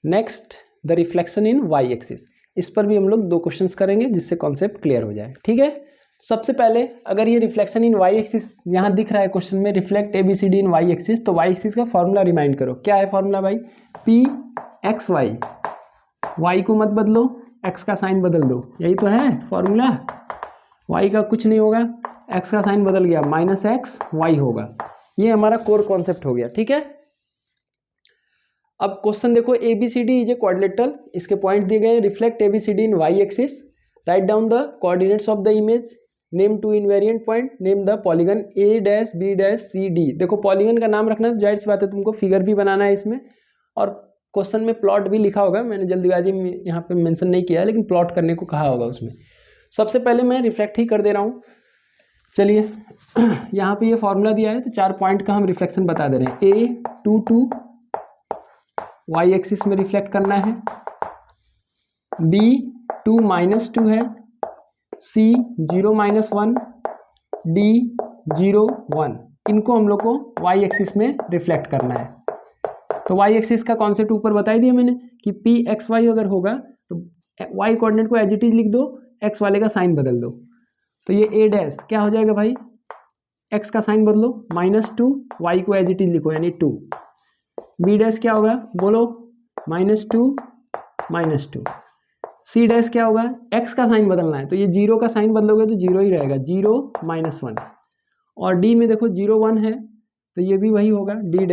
Next the reflection in Y axis, इस पर भी हम लोग 2 क्वेश्चंस करेंगे जिससे कॉन्सेप्ट क्लियर हो जाए। ठीक है, सबसे पहले अगर ये रिफ्लेक्शन इन वाई एक्सिस यहाँ दिख रहा है क्वेश्चन में, reflect ABCD in Y axis, तो वाई एक्सिस का फॉर्मूला रिमाइंड करो। क्या है फॉर्मूला भाई? PXY, वाई को मत बदलो, एक्स का साइन बदल दो, यही तो है फॉर्मूला। वाई का कुछ नहीं होगा, एक्स का साइन बदल गया, -XY होगा। ये हमारा कोर कॉन्सेप्ट हो गया। ठीक है, अब क्वेश्चन देखो, ABCD इज ए क्वाड्रिलेटरल, इसके पॉइंट दिए गए, reflect ABCD in Y axis, write down the coordinates of the image, name 2 invariant point, name the polygon A', B', C', D। देखो पॉलीगन का नाम रखना, जाहिर सी बात है तुमको फिगर भी बनाना है इसमें, और क्वेश्चन में प्लॉट भी लिखा होगा, मैंने जल्दीबाजी में यहाँ पे मेंशन नहीं किया है, लेकिन प्लॉट करने को कहा होगा उसमें। सबसे पहले मैं रिफ्लेक्ट ही कर दे रहा हूँ। चलिए यहाँ पे ये फॉर्मूला दिया है, तो 4 पॉइंट का हम रिफ्लेक्शन बता दे रहे हैं। A 2 वाई एक्सिस में रिफ्लेक्ट करना है, B 2 -2 है, C 0 -1, D 0 1, इनको हम लोग को वाई एक्सिस में रिफ्लेक्ट करना है। तो वाई एक्सिस का कॉन्सेप्ट ऊपर बता दिया मैंने कि PXY अगर होगा तो वाई कोऑर्डिनेट को एज इट इज लिख दो, एक्स वाले का साइन बदल दो। तो ये A' क्या हो जाएगा भाई? एक्स का साइन बदलो, -2, वाई को एज इट इज लिखो यानी 2। B' क्या होगा बोलो? -2 -2। C' क्या होगा? एक्स का साइन बदलना है, तो ये 0 का साइन बदलोगे तो 0 ही रहेगा, 0 -1। और D में देखो 0 1 है, तो ये भी वही होगा, D'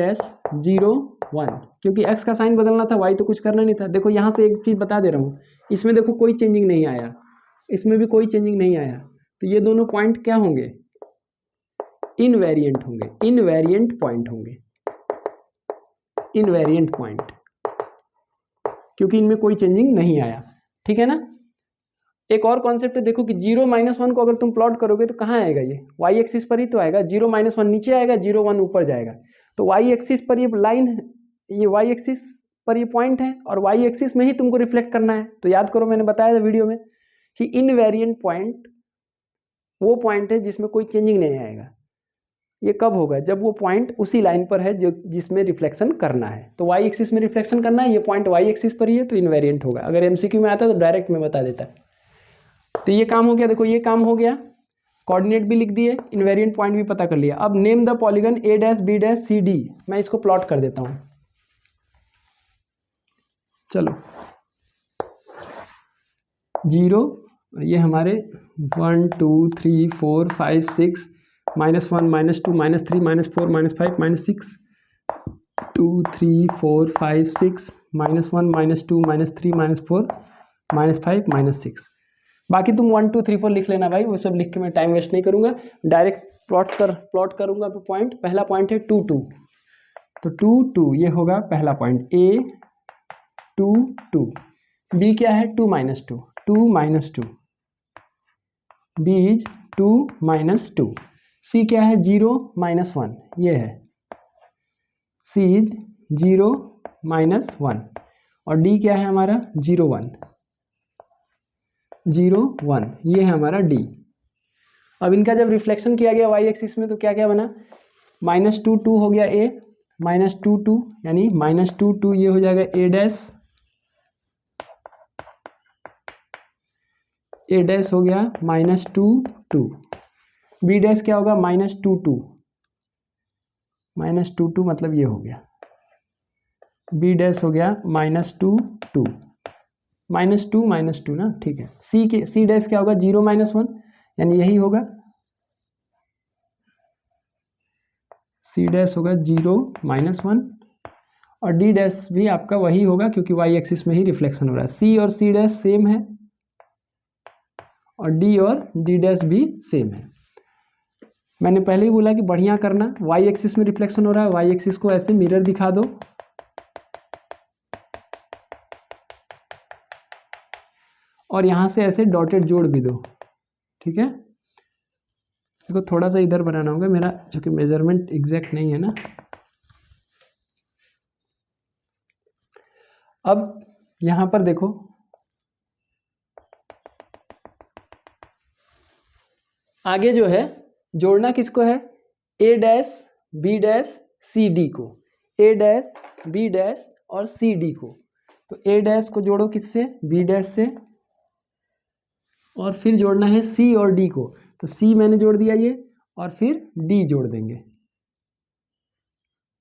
0 1, क्योंकि x का साइन बदलना था, y तो कुछ करना नहीं था। देखो यहाँ से एक चीज़ बता दे रहा हूँ, इसमें देखो कोई चेंजिंग नहीं आया, इसमें भी कोई चेंजिंग नहीं आया, तो ये दोनों पॉइंट क्या होंगे? इनवेरिएंट होंगे, इनवेरिएंट पॉइंट होंगे, इनवेरिएंट पॉइंट, क्योंकि इनमें कोई चेंजिंग नहीं आया। ठीक है ना। एक और कॉन्सेप्ट है, देखो कि 0 -1 को अगर तुम प्लॉट करोगे तो कहाँ आएगा? ये वाई एक्सिस पर ही तो आएगा। 0 -1 नीचे आएगा, 0 1 ऊपर जाएगा। तो वाई एक्सिस पर ये लाइन, ये वाई एक्सिस पर ये पॉइंट है, और वाई एक्सिस में ही तुमको रिफ्लेक्ट करना है। तो याद करो, मैंने बताया था वीडियो में कि इनवेरिएंट पॉइंट वो पॉइंट है जिसमें कोई चेंजिंग नहीं आएगा। ये कब होगा? जब वो पॉइंट उसी लाइन पर है जो जिसमें रिफ्लेक्शन करना है। तो वाई एक्सिस में रिफ्लेक्शन करना है, ये पॉइंट वाई एक्सिस पर ही है, तो इनवेरिएंट होगा। अगर MCQ में आता तो डायरेक्ट में बता देता। तो ये काम हो गया, देखो ये काम हो गया, कोऑर्डिनेट भी लिख दिए, इनवेरिएंट पॉइंट भी पता कर लिया। अब name the polygon A', B', C', D। मैं इसको प्लॉट कर देता हूं। चलो 0, ये हमारे 1 2 3 4 5 6, -1 -2 -3 -4 -5 -6, 2 3 4 5 6, -1 -2 -3 -4 -5 -6। बाकी तुम 1 2 3 4 लिख लेना भाई, वो सब लिख के मैं टाइम वेस्ट नहीं करूंगा, डायरेक्ट प्लॉट करूंगा। पॉइंट, पहला पॉइंट है 2 2, तो 2 2 ये होगा पहला पॉइंट, A 2 2। B क्या है? 2 -2, 2 -2, B इज 2 -2। C क्या है? 0 -1, ये है, C इज 0 -1। और D क्या है हमारा? 0 1, 0 1, ये है हमारा D। अब इनका जब रिफ्लेक्शन किया गया वाई एक्सिस में तो क्या क्या बना? -2 2 हो गया A, -2 2 यानी -2 2, ये हो जाएगा A' हो गया -2 2। B' क्या होगा? -2 2, -2 2 मतलब ये हो गया, B' हो गया -2 2, -2 -2 ना, ठीक है। C' क्या होगा? 0 -1 यानी यही होगा, C' होगा 0 -1, और D' भी आपका वही होगा क्योंकि वाई एक्सिस में ही रिफ्लेक्शन हो रहा है। C और C' सेम है, और D और D' भी सेम है। मैंने पहले ही बोला कि बढ़िया करना, वाई एक्सिस में रिफ्लेक्शन हो रहा है, वाई एक्सिस को ऐसे मिरर दिखा दो, और यहां से ऐसे डॉटेड जोड़ भी दो। ठीक है, देखो थोड़ा सा इधर बनाना होगा मेरा, जो कि मेजरमेंट एग्जैक्ट नहीं है ना। अब यहां पर देखो, आगे जो है जोड़ना किसको है? A', B', C' D को, A', B' और C' D को। तो ए डैश को जोड़ो किससे, बी डैश से, और फिर जोड़ना है सी और डी को। तो सी मैंने जोड़ दिया ये, और फिर डी जोड़ देंगे।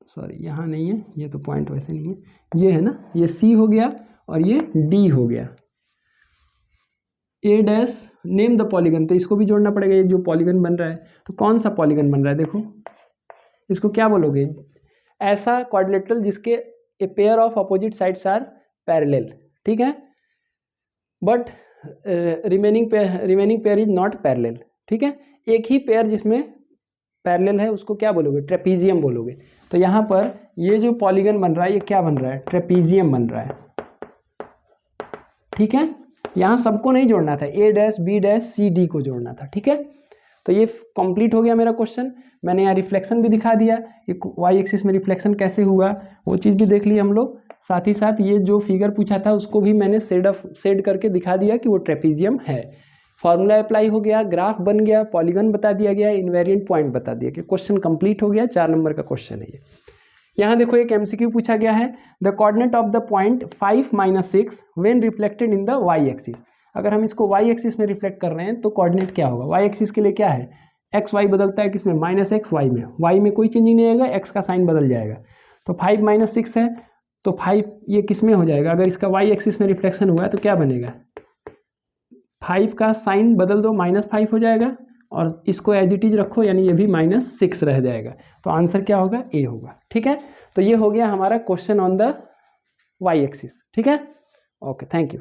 सॉरी यहाँ नहीं है, ये तो पॉइंट वैसे नहीं है, ये है ना, ये सी हो गया और ये डी हो गया। ए डैश नेम द पॉलीगन, तो इसको भी जोड़ना पड़ेगा, ये जो पॉलीगन बन रहा है, तो कौन सा पॉलीगन बन रहा है, देखो इसको क्या बोलोगे, ऐसा क्वाड्रिलेटरल जिसके a pair of opposite sides are parallel, ठीक है, but remaining pair is not parallel, ठीक है, एक ही पेयर जिसमें पैरेलल है उसको क्या बोलोगे, ट्रेपीजियम बोलोगे। तो यहाँ पर ये जो पॉलीगन बन रहा है ये क्या बन रहा है, ट्रेपीजियम बन रहा है, ठीक है। यहाँ सबको नहीं जोड़ना था, A dash B dash C D को जोड़ना था, ठीक है। तो ये कंप्लीट हो गया मेरा क्वेश्चन। मैंने यहाँ रिफ्लेक्शन भी दिखा दिया, ये वाई एक्सिस में रिफ्लेक्शन कैसे हुआ वो चीज़ भी देख ली हम लोग। साथ ही साथ ये जो फिगर पूछा था उसको भी मैंने शेड करके दिखा दिया कि वो ट्रेपीजियम है। फॉर्मूला अप्लाई हो गया, ग्राफ बन गया, पॉलीगन बता दिया गया, इन्वेरिएंट पॉइंट बता दिया गया, क्वेश्चन कंप्लीट हो गया। 4 नंबर का क्वेश्चन है ये। यहाँ देखो एक एमसीक्यू पूछा गया है, the coordinate of the point 5 - 6 when reflected in the Y axis. अगर हम इसको वाई एक्सिस में रिफ्लेक्ट कर रहे हैं तो कोऑर्डिनेट क्या होगा, वाई एक्सिस के लिए क्या है, एक्स वाई बदलता है किसमें, -x वाई में, वाई में कोई चेंजिंग नहीं आएगा, एक्स का साइन बदल जाएगा। तो 5 - 6 है, तो 5 ये किस में हो जाएगा, अगर इसका वाई एक्सिस में रिफ्लेक्शन हुआ है तो क्या बनेगा, 5 का साइन बदल दो, -5 हो जाएगा, और इसको एज इट इज रखो, यानी ये भी -6 रह जाएगा। तो आंसर क्या होगा, ए होगा, ठीक है। तो ये हो गया हमारा question on the Y axis, ठीक है। Okay, thank you.